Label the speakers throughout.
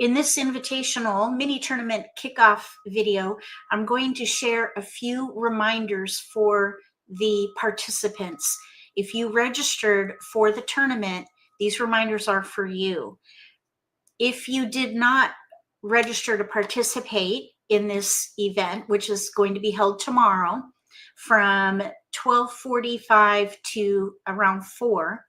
Speaker 1: in this invitational mini tournament kickoff video, I'm going to share a few reminders for the participants. If you registered for the tournament, these reminders are for you. If you did not register to participate in this event, which is going to be held tomorrow from 12:45 to around 4,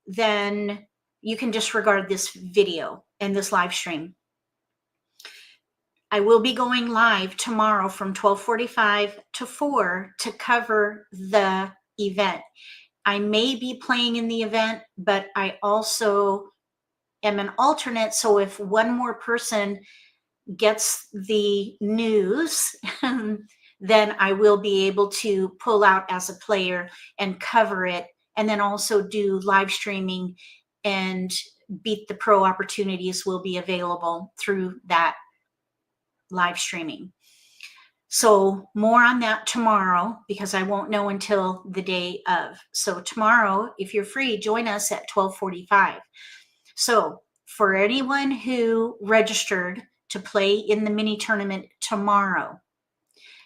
Speaker 1: then you can disregard this video and this live stream. I will be going live tomorrow from 12:45 to 4 to cover the event. I may be playing in the event, but I also am an alternate. So if one more person gets the news, then I will be able to pull out as a player and cover it, and then also do live streaming, and Beat the Pro opportunities will be available through that live streaming. So more on that tomorrow, because I won't know until the day of. So tomorrow, if you're free, join us at 12:45. So for anyone who registered to play in the mini tournament tomorrow,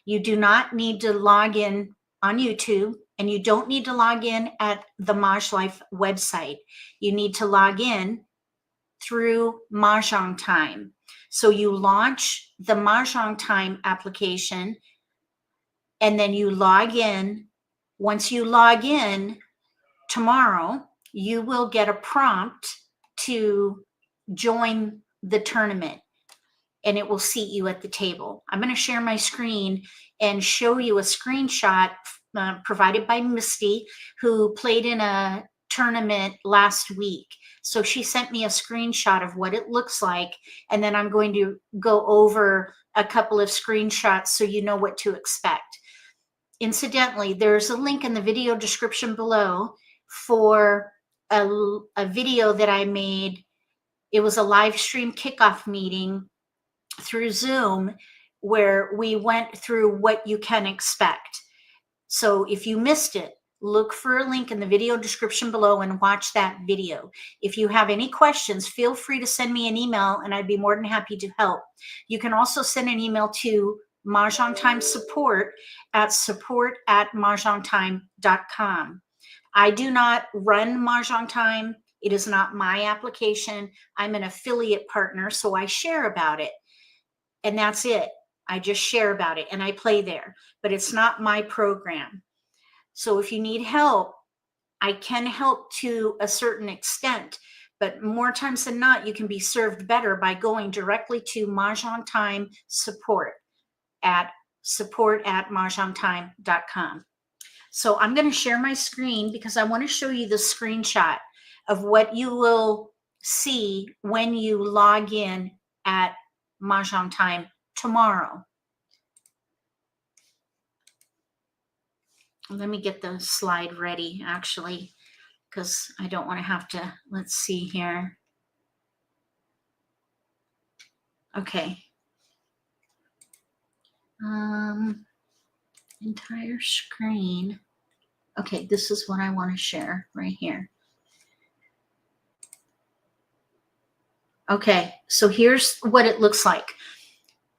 Speaker 1: you do not need to log in on YouTube, and you don't need to log in at the MAHJLIFE website. You need to log in through MAHJONG Time. So you launch the MAHJONG Time application, and then you log in. Once you log in tomorrow, you will get a prompt to join the tournament, and it will seat you at the table. I'm going to share my screen and show you a screenshot provided by Misty, who played in a tournament last week. So she sent me a screenshot of what it looks like, and then I'm going to go over a couple of screenshots so you know what to expect. Incidentally, there's a link in the video description below for a video that I made. It was a live stream kickoff meeting through Zoom where we went through what you can expect. So if you missed it, look for a link in the video description below and watch that video. If you have any questions, feel free to send me an email, and I'd be more than happy to help. You can also send an email to Mahjong Time support at support@mahjongtime.com. I do not run Mahjong Time. It is not my application. I'm an affiliate partner, so I share about it. And that's it. I just share about it and I play there, but it's not my program. So if you need help, I can help to a certain extent, but more times than not, you can be served better by going directly to Mahjong Time support at support@mahjongtime.com. So I'm going to share my screen because I want to show you the screenshot of what you will see when you log in at Mahjong Time tomorrow. Let me get the slide ready, actually, because I don't want to have to. Let's see here. Okay. Entire screen. Okay, this is what I want to share right here. Okay, so here's what it looks like.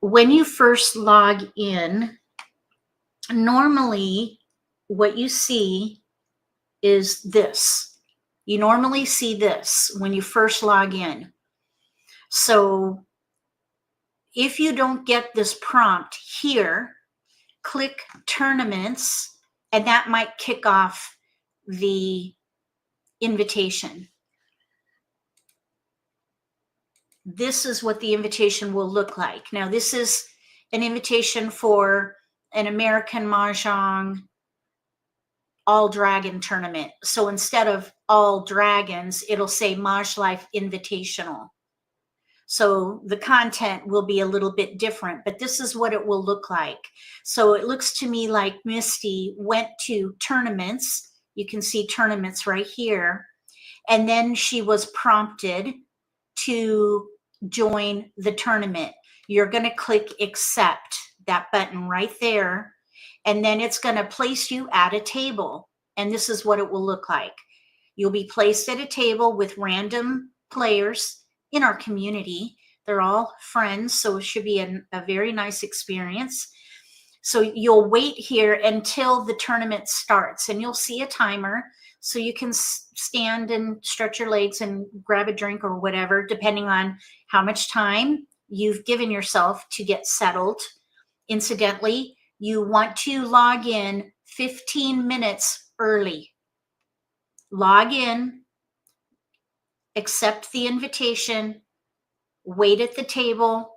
Speaker 1: When you first log in, normally what you see is this. You normally see this when you first log in. So if you don't get this prompt here, click tournaments, and that might kick off the invitation. This is what the invitation will look like. Now, this is an invitation for an American Mahjong All Dragon tournament. So instead of All Dragons, it'll say MAHJLIFE Invitational. So the content will be a little bit different, but this is what it will look like. So it looks to me like Misty went to tournaments. You can see tournaments right here. And then she was prompted to join the tournament. You're going to click accept, that button right there, and then it's going to place you at a table. And this is what it will look like. You'll be placed at a table with random players in our community. They're all friends, so it should be a very nice experience. So you'll wait here until the tournament starts, and you'll see a timer. So you can stand and stretch your legs and grab a drink or whatever, depending on how much time you've given yourself to get settled. Incidentally, you want to log in 15 minutes early. Log in, accept the invitation, wait at the table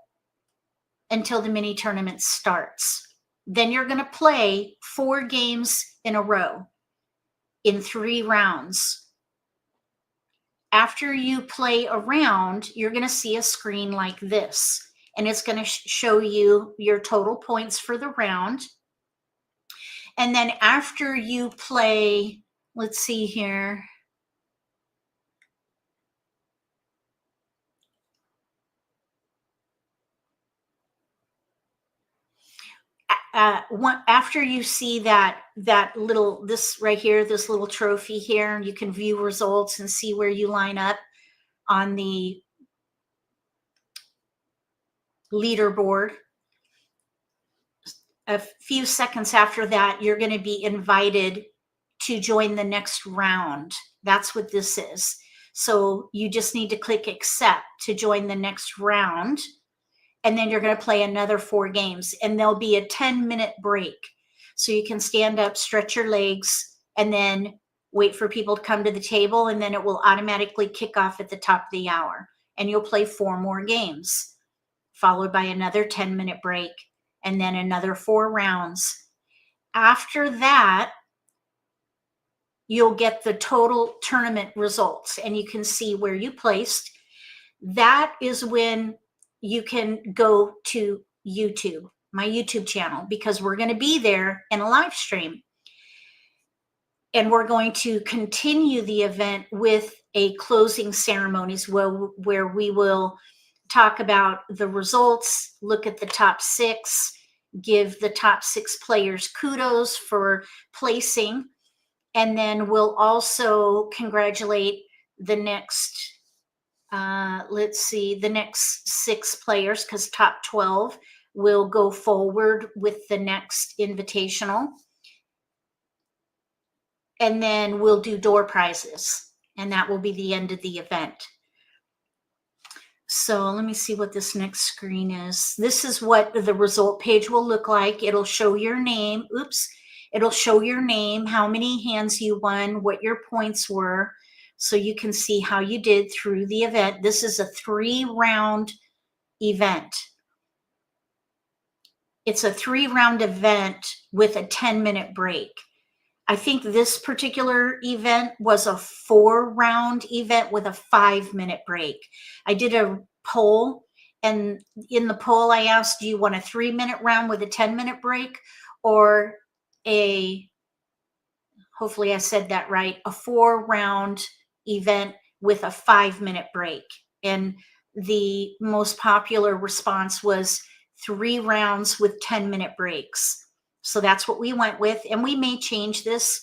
Speaker 1: until the mini tournament starts. Then you're going to play 4 games in a row in 3 rounds. After you play a round, you're going to see a screen like this, and it's going to show you your total points for the round. And then after you play, let's see here. After you see this right here, this little trophy here, you can view results and see where you line up on the leaderboard. A few seconds after that, you're going to be invited to join the next round. That's what this is. So you just need to click accept to join the next round. And then you're going to play another 4 games, and there'll be a 10-minute break. So you can stand up, stretch your legs, and then wait for people to come to the table, and then it will automatically kick off at the top of the hour. And you'll play 4 more games, followed by another 10-minute break, and then another 4 rounds. After that, you'll get the total tournament results, and you can see where you placed. That is when you can go to YouTube, my YouTube channel, because we're going to be there in a live stream. And we're going to continue the event with a closing ceremonies where we will talk about the results, look at the top 6, give the top 6 players kudos for placing, and then we'll also congratulate the next the next 6 players, because top 12 will go forward with the next invitational. And then we'll do door prizes, and that will be the end of the event. So let me see what this next screen is. This is what the result page will look like. It'll show your name. Oops. It'll show your name, how many hands you won, what your points were, so you can see how you did through the event. This is a 3-round event. It's a 3-round event with a 10-minute break. I think this particular event was a 4-round event with a 5-minute break. I did a poll, and in the poll I asked, do you want a 3-minute round with a 10-minute break, or hopefully I said that right, a 4-round event with a 5-minute break? And the most popular response was 3 rounds with 10-minute breaks. So that's what we went with, and we may change this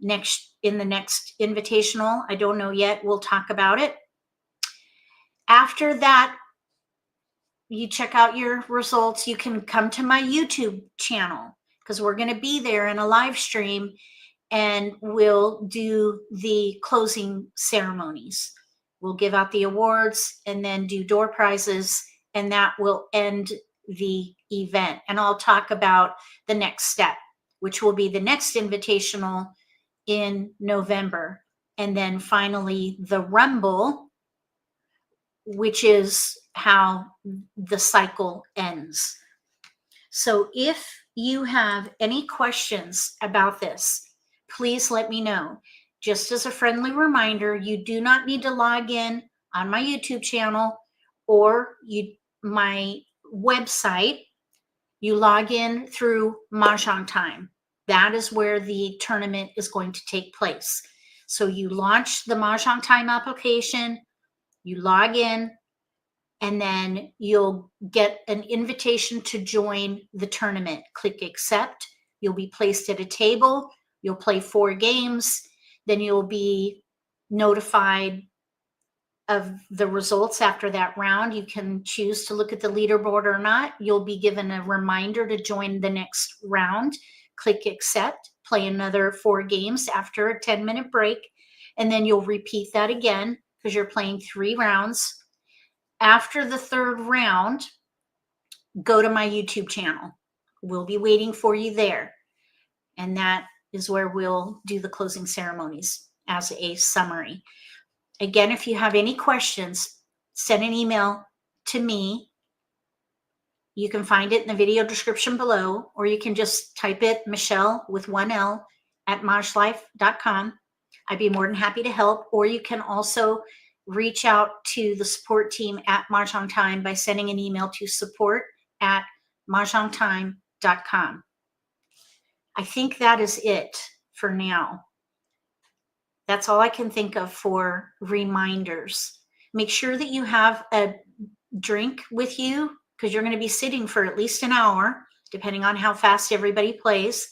Speaker 1: in the next invitational. I don't know yet. We'll talk about it. After that, you check out your results. You can come to my YouTube channel, because we're going to be there in a live stream, and we'll do the closing ceremonies. We'll give out the awards and then do door prizes, and that will end the event. And I'll talk about the next step, which will be the next invitational in November. And then finally the Rumble, which is how the cycle ends. So if you have any questions about this, please let me know. Just as a friendly reminder, you do not need to log in on my YouTube channel or my website. You log in through Mahjong Time. That is where the tournament is going to take place. So you launch the Mahjong Time application, you log in, and then you'll get an invitation to join the tournament. Click accept. You'll be placed at a table. You'll play 4 games. Then you'll be notified of the results after that round. You can choose to look at the leaderboard or not. You'll be given a reminder to join the next round. Click accept, play another 4 games after a 10-minute break, and then you'll repeat that again because you're playing 3 rounds. After the 3rd round, go to my YouTube channel. We'll be waiting for you there. And that is where we'll do the closing ceremonies as a summary. Again, if you have any questions, send an email to me. You can find it in the video description below, or you can just type it, Michele with 1 L, at MAHJLIFE.com. I'd be more than happy to help. Or you can also reach out to the support team at Mahjong Time by sending an email to support@mahjongtime.com. I think that is it for now. That's all I can think of for reminders. Make sure that you have a drink with you because you're going to be sitting for at least an hour, depending on how fast everybody plays.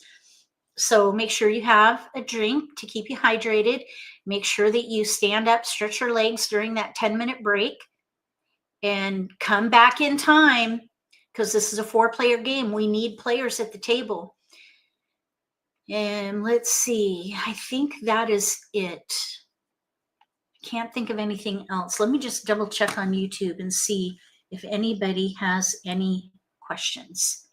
Speaker 1: So make sure you have a drink to keep you hydrated. Make sure that you stand up, stretch your legs during that 10-minute break, and come back in time because this is a 4-player game. We need players at the table. And let's see, I think that is it. Can't think of anything else. Let me just double check on YouTube and see if anybody has any questions.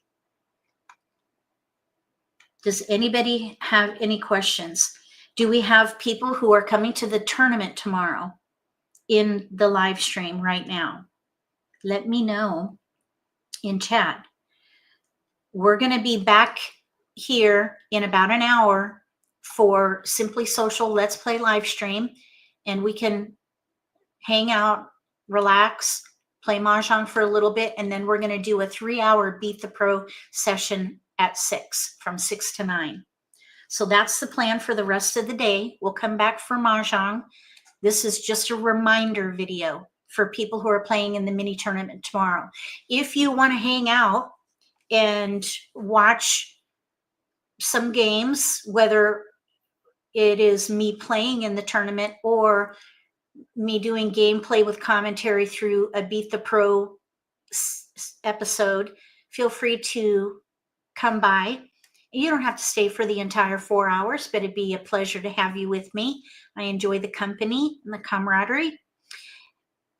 Speaker 1: Does anybody have any questions? Do we have people who are coming to the tournament tomorrow in the live stream right now? Let me know in chat. We're going to be back here in about an hour for Simply Social Let's Play live stream, and we can hang out, relax, play Mahjong for a little bit, and then we're going to do a 3-hour Beat the Pro session at 6, from 6 to 9. So that's the plan for the rest of the day. We'll come back for Mahjong. This is just a reminder video for people who are playing in the mini tournament tomorrow. If you want to hang out and watch some games, whether it is me playing in the tournament or me doing gameplay with commentary through a Beat the Pro episode, feel free to come by. You don't have to stay for the entire 4 hours, but it'd be a pleasure to have you with me. I enjoy the company and the camaraderie.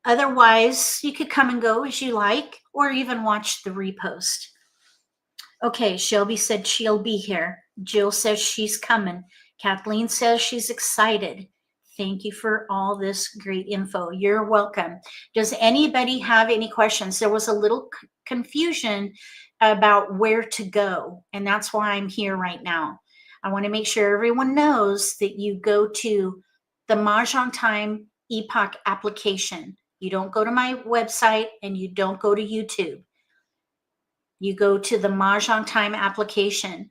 Speaker 1: Otherwise, you could come and go as you like, or even watch the repost. Okay, Shelby said she'll be here. Jill says she's coming. Kathleen says she's excited. Thank you for all this great info. You're welcome. Does anybody have any questions? There was a little confusion about where to go, and that's why I'm here right now. I want to make sure everyone knows that you go to the Mahjong Time Epoch application. You don't go to my website, and you don't go to YouTube. You go to the Mahjong Time application.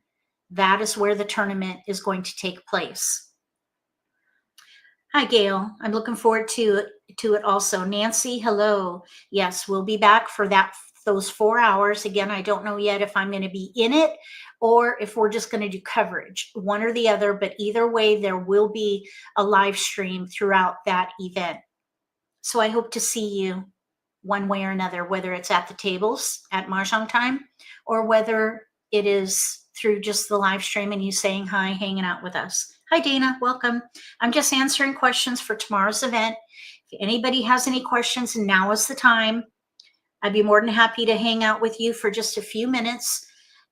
Speaker 1: That is where the tournament is going to take place. Hi, Gail. I'm looking forward to it also. Nancy, hello. Yes, we'll be back for those 4 hours. Again, I don't know yet if I'm going to be in it or if we're just going to do coverage, one or the other, but either way, there will be a live stream throughout that event. So I hope to see you one way or another, whether it's at the tables at Mahjong Time or whether it is through just the live stream and you saying hi, hanging out with us. Hi, Dana. Welcome. I'm just answering questions for tomorrow's event. If anybody has any questions, now is the time. I'd be more than happy to hang out with you for just a few minutes,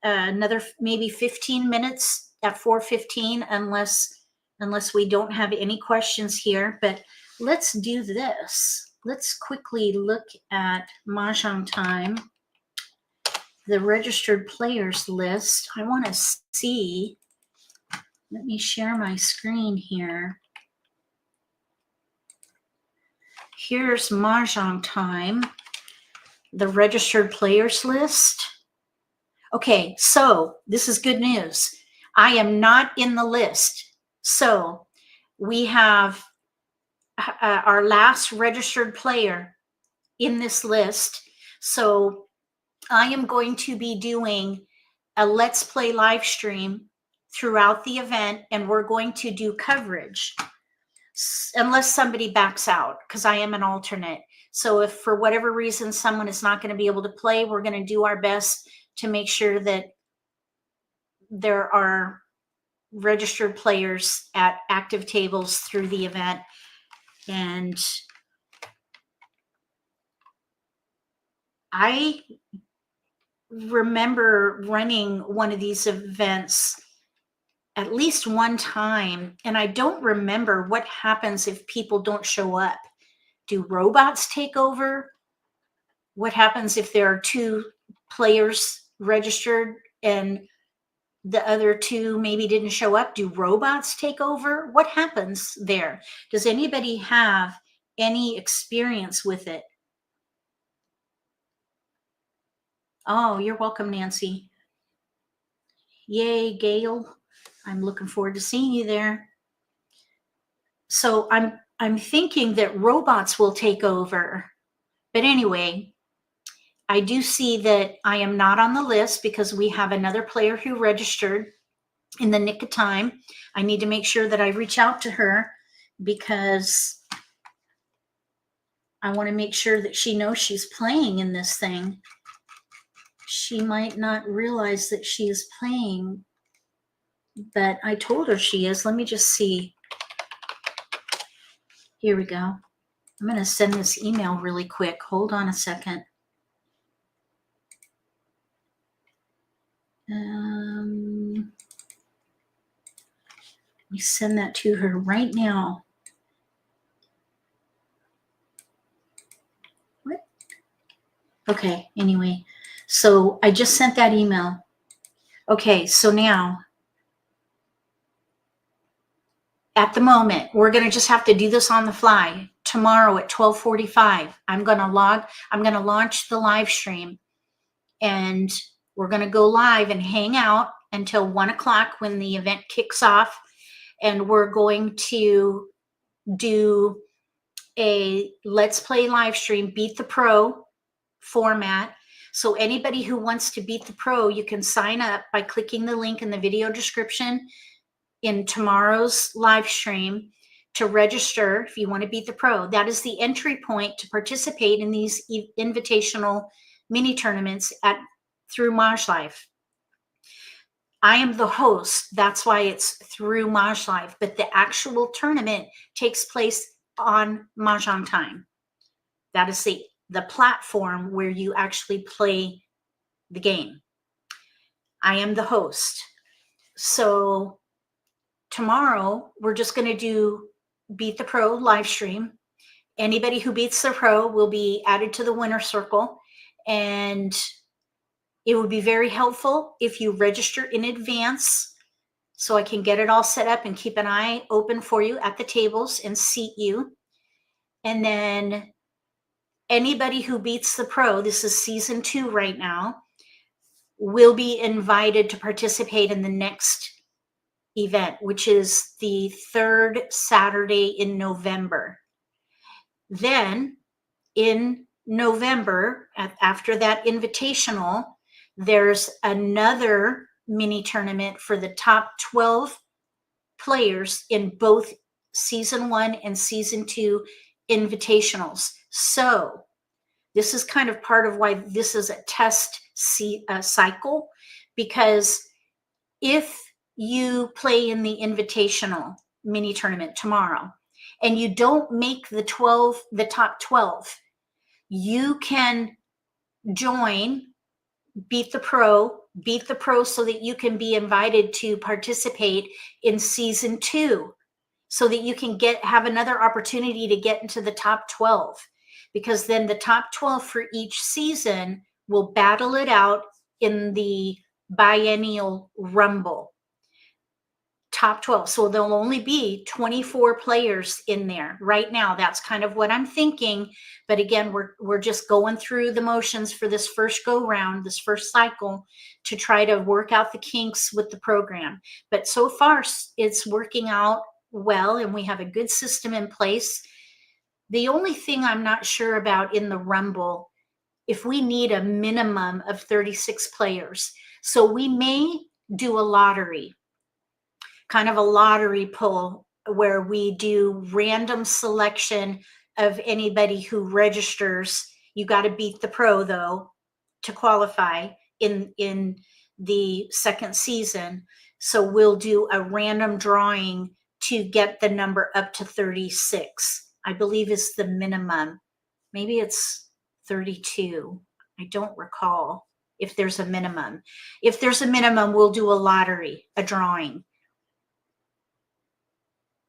Speaker 1: another maybe 15 minutes at 4:15, unless we don't have any questions here. But let's do this. Let's quickly look at Mahjong Time, the registered players list. I want to see. Let me share my screen here. Here's Mahjong Time, the registered players list. Okay, so this is good news. I am not in the list. So we have our last registered player in this list. So I am going to be doing a Let's Play live stream throughout the event, and we're going to do coverage. unless somebody backs out, because I am an alternate. So if for whatever reason someone is not going to be able to play, we're going to do our best to make sure that there are registered players at active tables through the event. And I remember running one of these events at least one time, and I don't remember what happens if people don't show up. Do robots take over? What happens if there are 2 players registered and the other 2 maybe didn't show up? Do robots take over? What happens there? Does anybody have any experience with it? Oh, you're welcome, Nancy. Yay, Gail. I'm looking forward to seeing you there. So I'm thinking that robots will take over. But anyway, I do see that I am not on the list because we have another player who registered in the nick of time. I need to make sure that I reach out to her because I want to make sure that she knows she's playing in this thing. She might not realize that she is playing, but I told her she is. Let me just see. Here we go. I'm going to send this email really quick. Hold on a second. Let me send that to her right now. What? Okay, anyway. So I just sent that email. Okay, so now, at the moment, we're going to just have to do this on the fly. Tomorrow at 12:45, I'm going to launch the live stream, and we're going to go live and hang out until 1 o'clock when the event kicks off. And we're going to do a Let's Play live stream, Beat the Pro format. So anybody who wants to beat the pro, you can sign up by clicking the link in the video description in tomorrow's live stream to register if you want to beat the pro. That is the entry point to participate in these invitational mini tournaments through MAHJLIFE. I am the host. That's why it's through MAHJLIFE, but the actual tournament takes place on Mahjong Time. That is the platform where you actually play the game. I am the host. So tomorrow, we're just going to do Beat the Pro live stream. Anybody who beats the pro will be added to the winner circle. And it would be very helpful if you register in advance so I can get it all set up and keep an eye open for you at the tables and seat you. And then anybody who beats the pro, this is season 2 right now, will be invited to participate in the next event, which is the 3rd Saturday in November. Then in November, after that invitational, there's another mini tournament for the top 12 players in both season 1 and season 2 invitationals. So this is kind of part of why this is a test cycle, because if you play in the invitational mini tournament tomorrow and you don't make the top 12, you can join Beat the Pro so that you can be invited to participate in season 2, so that you can have another opportunity to get into the top 12, because then the top 12 for each season will battle it out in the biennial rumble. Top 12. So there'll only be 24 players in there right now. That's kind of what I'm thinking. But again, we're just going through the motions for this first go round, this first cycle, to try to work out the kinks with the program. But so far it's working out well, and we have a good system in place. The only thing I'm not sure about in the rumble, if we need a minimum of 36 players. So we may do a lottery, kind of a lottery pull where we do random selection of anybody who registers. You got to beat the pro though to qualify in the second season. So we'll do a random drawing to get the number up to 36. I believe is the minimum. Maybe it's 32. I don't recall if there's a minimum. If there's a minimum, we'll do a lottery, a drawing.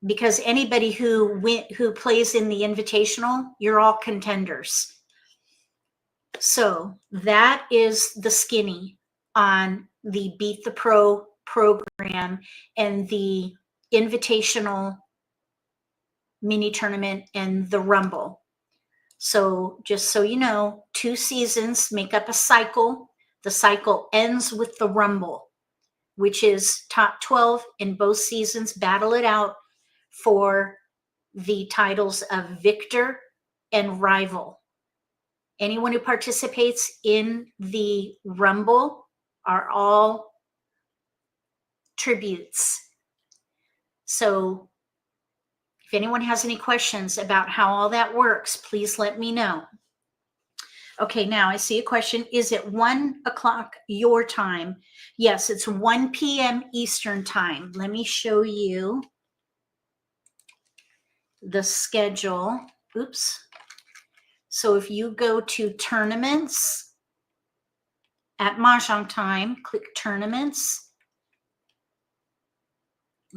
Speaker 1: Because anybody who plays in the invitational, you're all contenders. So that is the skinny on the Beat the Pro program and the invitational mini tournament and the Rumble. So just so you know, 2 seasons make up a cycle. The cycle ends with the Rumble, which is top 12 in both seasons battle it out for the titles of victor and rival. Anyone who participates in the Rumble are all tributes. So if anyone has any questions about how all that works, please let me know. Okay, now I see a question. Is it 1 o'clock your time? Yes, it's 1 p.m. Eastern time. Let me show you the schedule. Oops. So if you go to tournaments at MAHJONG time, click tournaments.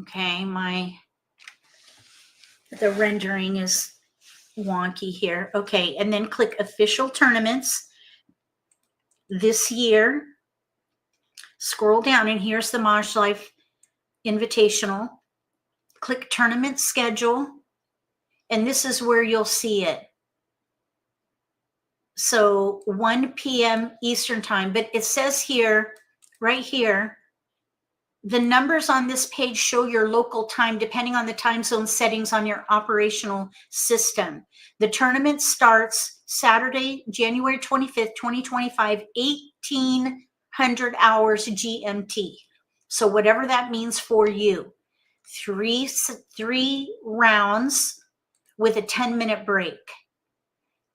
Speaker 1: Okay, the rendering is wonky here. Okay, and then click official tournaments. This year, scroll down and here's the MAHJLIFE Invitational. Click tournament schedule, and this is where you'll see it. So 1 p.m. Eastern time, but it says here, right here, the numbers on this page show your local time depending on the time zone settings on your operational system. The tournament starts Saturday, January 25th, 2025, 1800 hours GMT. So whatever that means for you. Three rounds with a 10-minute break.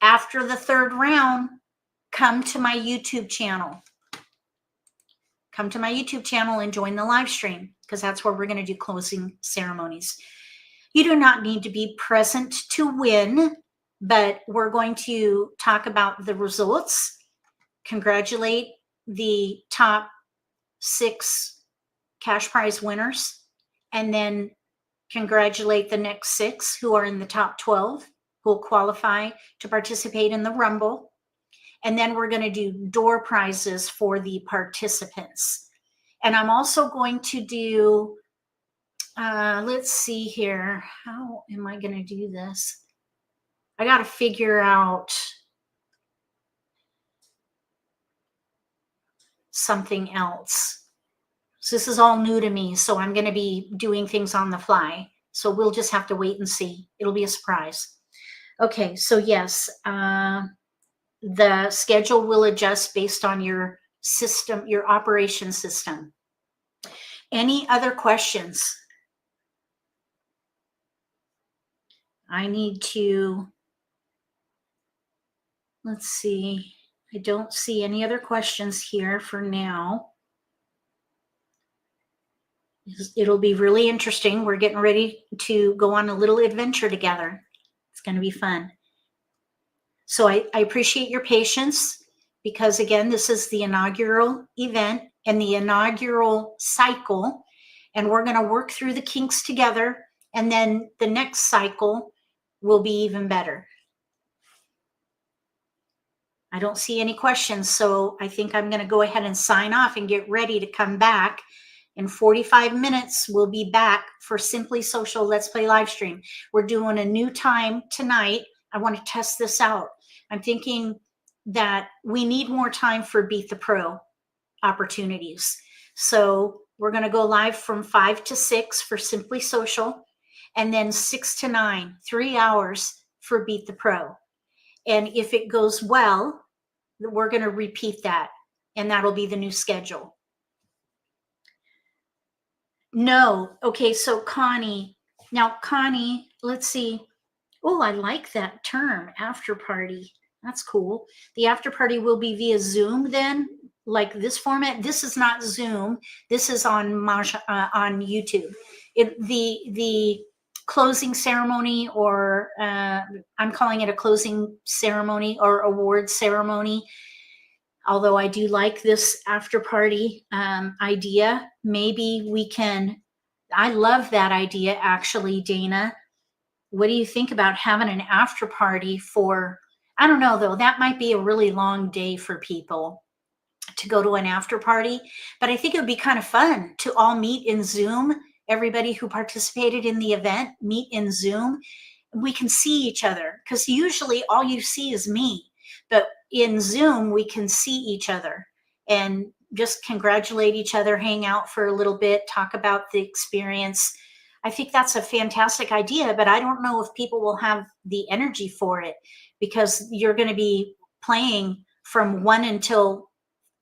Speaker 1: After the 3rd round, come to my YouTube channel. Come to my YouTube channel and join the live stream, because that's where we're going to do closing ceremonies. You do not need to be present to win, but we're going to talk about the results, congratulate the top 6 cash prize winners, and then congratulate the next 6 who are in the top 12 who will qualify to participate in the Rumble. And then we're going to do door prizes for the participants. And I'm also going to do, let's see here. How am I going to do this? I got to figure out something else. So this is all new to me. So I'm going to be doing things on the fly. So we'll just have to wait and see. It'll be a surprise. Okay, so yes, the schedule will adjust based on your system, your operation system. Any other questions? I need to, let's see. I don't see any other questions here for now. It'll be really interesting. We're getting ready to go on a little adventure together. It's going to be fun. So I appreciate your patience, because again, this is the inaugural event and the inaugural cycle, and we're going to work through the kinks together, and then the next cycle will be even better. I don't see any questions, so I think I'm going to go ahead and sign off and get ready to come back. In 45 minutes, we'll be back for Simply Social Let's Play live stream. We're doing a new time tonight. I want to test this out. I'm thinking that we need more time for Beat the Pro opportunities. So we're going to go live from 5 to 6 for Simply Social, and then 6 to 9, 3 hours for Beat the Pro. And if it goes well, we're going to repeat that, and that'll be the new schedule. No. Okay, so Connie, Now, Connie, let's see. Oh, I like that term, after party. That's cool. The after party will be via Zoom then, like this format. This is not Zoom. This is on on YouTube. The closing ceremony, or I'm calling it a closing ceremony or award ceremony. Although I do like this after party idea, maybe we can. I love that idea, actually, Dana. What do you think about having an after party for, I don't know though, that might be a really long day for people to go to an after party, but I think it would be kind of fun to all meet in Zoom. Everybody who participated in the event meet in Zoom. We can see each other, because usually all you see is me, but in Zoom we can see each other and just congratulate each other, hang out for a little bit, talk about the experience. I think that's a fantastic idea, but I don't know if people will have the energy for it, because you're going to be playing from 1 until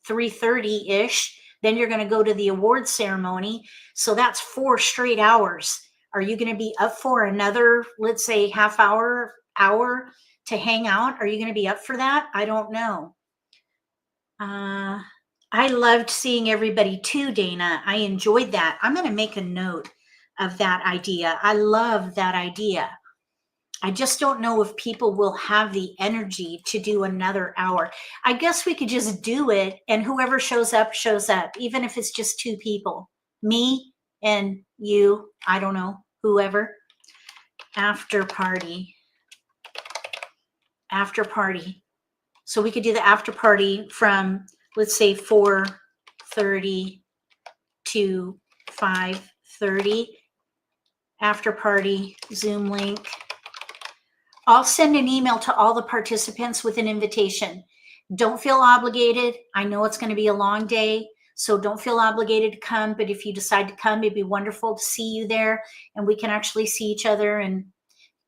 Speaker 1: 3:30 ish. Then you're going to go to the award ceremony. So that's 4 straight hours. Are you going to be up for another, let's say, half hour to hang out? Are you going to be up for that? I don't know. I loved seeing everybody too, Dana. I enjoyed that. I'm going to make a note of that idea. I love that idea. I just don't know if people will have the energy to do another hour. I guess we could just do it, and whoever shows up, even if it's just 2 people, me and you, I don't know, whoever. After party. So we could do the after party from, let's say, 4:30 to 5:30. After party, Zoom link. I'll send an email to all the participants with an invitation. Don't feel obligated. I know it's going to be a long day, so don't feel obligated to come. But if you decide to come, it'd be wonderful to see you there, and we can actually see each other and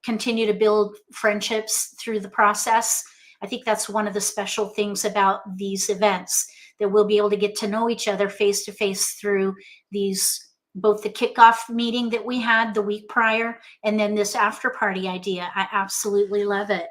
Speaker 1: continue to build friendships through the process. I think that's one of the special things about these events, that we'll be able to get to know each other face to face through these, both the kickoff meeting that we had the week prior and then this after party idea. I absolutely love it.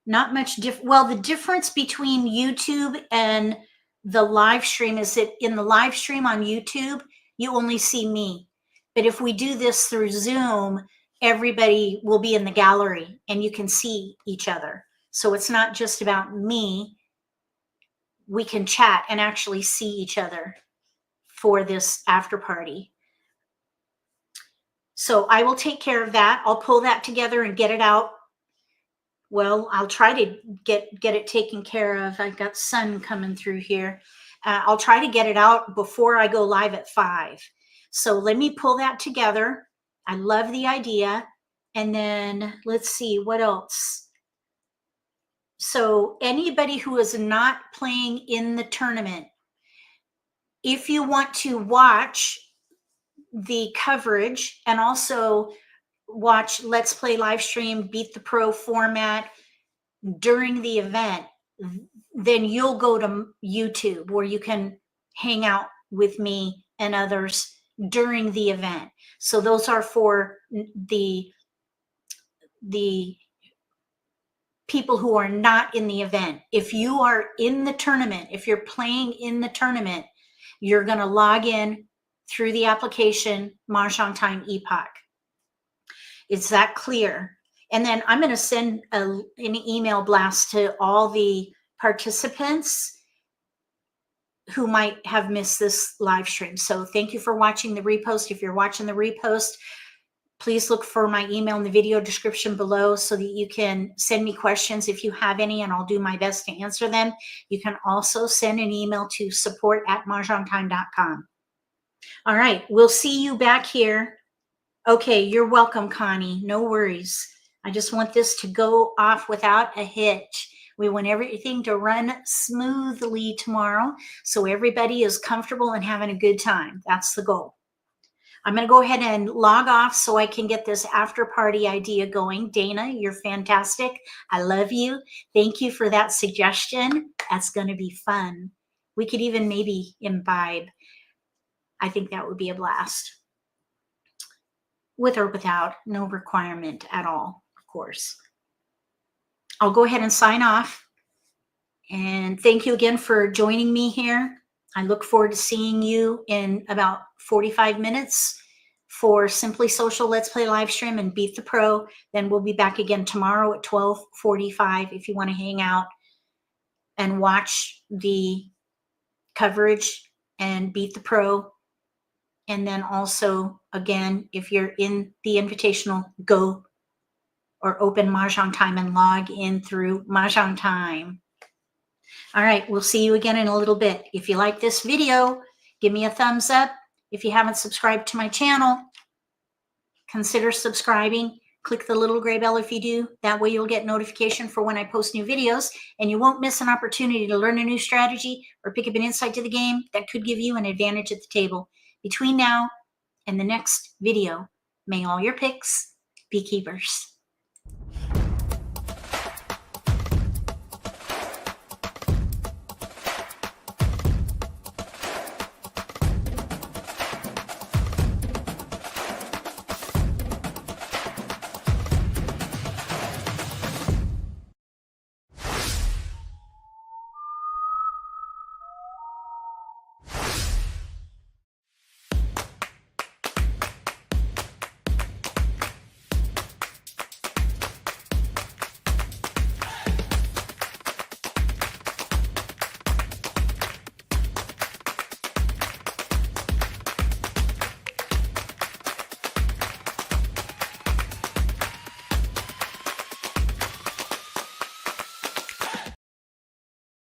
Speaker 1: Not much well, the difference between YouTube and the live stream is that in the live stream on YouTube, you only see me. But if we do this through Zoom, everybody will be in the gallery and you can see each other. So it's not just about me. We can chat and actually see each other for this after party. So I will take care of that. I'll pull that together and get it out. Well, I'll try to get it taken care of. I've got sun coming through here. I'll try to get it out before I go live at 5. So let me pull that together. I love the idea. And then let's see what else. So anybody who is not playing in the tournament, if you want to watch the coverage and also watch Let's Play live stream Beat the Pro format during the event, then you'll go to YouTube where you can hang out with me and others during the event. So those are for the people who are not in the event. If you are in the tournament, if you're playing in the tournament, you're going to log in through the application Mahjong Time Epoch. Is that clear? And then I'm going to send an email blast to all the participants who might have missed this live stream. So thank you for watching the repost. If you're watching the repost, please look for my email in the video description below so that you can send me questions if you have any, and I'll do my best to answer them. You can also send an email to support@mahjongtime.com. All right, we'll see you back here. Okay, you're welcome, Connie. No worries. I just want this to go off without a hitch. We want everything to run smoothly tomorrow so everybody is comfortable and having a good time. That's the goal. I'm going to go ahead and log off so I can get this after party idea going. Dana, you're fantastic. I love you. Thank you for that suggestion. That's going to be fun. We could even maybe imbibe. I think that would be a blast. with or without, no requirement at all, of course. I'll go ahead and sign off. And thank you again for joining me here. I look forward to seeing you in about 45 minutes for Simply Social Let's Play live stream and Beat the Pro. Then we'll be back again tomorrow at 12:45 if you want to hang out and watch the coverage and Beat the Pro. And then also, again, if you're in the Invitational, go or open Mahjong Time and log in through Mahjong Time. All right, we'll see you again in a little bit. If you like this video, give me a thumbs up. If you haven't subscribed to my channel, consider subscribing. Click the little gray bell if you do. That way you'll get notification for when I post new videos, and you won't miss an opportunity to learn a new strategy or pick up an insight to the game that could give you an advantage at the table. Between now and the next video, may all your picks be keepers.